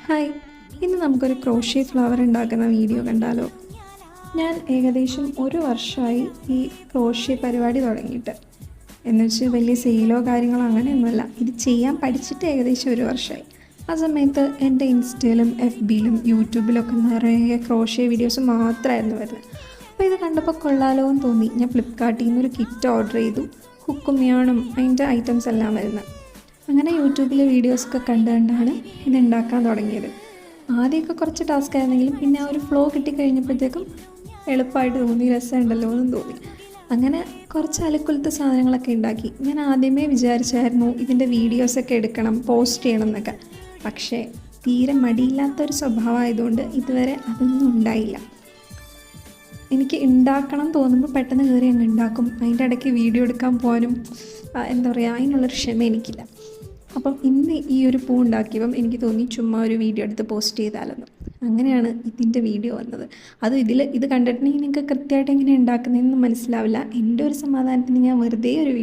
Hi, ഇന്ന് നമുക്കൊരു crochet flower ഉണ്ടാക്കുന്ന വീഡിയോ കണ്ടാലോ? ഞാൻ ഏകദേശം ഒരു വർഷമായി ഈ ക്രോഷ്യ പരിപാടി തുടങ്ങിയിട്ട്. എന്നുവെച്ച് വലിയ സെയിലോ കാര്യങ്ങളോ അങ്ങനെയൊന്നുമല്ല, ഇത് ചെയ്യാൻ പഠിച്ചിട്ട് ഏകദേശം ഒരു വർഷമായി. ആ സമയത്ത് എൻ്റെ ഇൻസ്റ്റയിലും FBയിലും യൂട്യൂബിലൊക്കെ നിറയെ ക്രോഷ്യ വീഡിയോസ് മാത്രമായിരുന്നു വരുന്നത്. അപ്പോൾ ഇത് കണ്ടപ്പോൾ കൊള്ളാലോ എന്ന് തോന്നി. ഞാൻ ഫ്ലിപ്കാർട്ടിൽ നിന്നൊരു കിറ്റ് ഓർഡർ ചെയ്തു. ഹുക്കും യാണും അതിൻ്റെ ഐറ്റംസ് എല്ലാം വരുന്നത്. അങ്ങനെ യൂട്യൂബിലെ വീഡിയോസൊക്കെ കണ്ടാണ് ഇത് ഉണ്ടാക്കാൻ തുടങ്ങിയത്. ആദ്യമൊക്കെ കുറച്ച് ടാസ്ക് ആയിരുന്നെങ്കിലും പിന്നെ ആ ഒരു ഫ്ലോ കിട്ടിക്കഴിഞ്ഞപ്പോഴത്തേക്കും എളുപ്പമായിട്ട് തോന്നി, രസമുണ്ടല്ലോ എന്നും തോന്നി. അങ്ങനെ കുറച്ച് അലക്കുലത്തെ സാധനങ്ങളൊക്കെ ഉണ്ടാക്കി. ഞാൻ ആദ്യമേ വിചാരിച്ചായിരുന്നു ഇതിൻ്റെ വീഡിയോസൊക്കെ എടുക്കണം, പോസ്റ്റ് ചെയ്യണം എന്നൊക്കെ. പക്ഷേ തീരെ മടിയില്ലാത്തൊരു സ്വഭാവമായതുകൊണ്ട് ഇതുവരെ അതൊന്നും ഉണ്ടായില്ല. എനിക്ക് ഉണ്ടാക്കണം തോന്നുമ്പോൾ പെട്ടെന്ന് കയറി അങ്ങ് ഉണ്ടാക്കും. അതിൻ്റെ ഇടയ്ക്ക് വീഡിയോ എടുക്കാൻ പോകാനും എന്താ പറയുക, അതിനുള്ളൊരു ക്ഷമ എനിക്കില്ല. അപ്പം ഇന്ന് ഈ ഒരു പൂ ഉണ്ടാക്കിയപ്പം എനിക്ക് തോന്നി ചുമ്മാ ഒരു വീഡിയോ എടുത്ത് പോസ്റ്റ് ചെയ്താലെന്ന്. അങ്ങനെയാണ് ഇതിൻ്റെ വീഡിയോ വന്നത്. അത് ഇത് കണ്ടിട്ടുണ്ടെങ്കിൽ നിങ്ങൾക്ക് കൃത്യമായിട്ട് എങ്ങനെ ഉണ്ടാക്കുന്നതെന്ന് മനസ്സിലാവില്ല. എൻ്റെ ഒരു സമാധാനത്തിന് ഞാൻ വെറുതെ ഒരു വീഡിയോ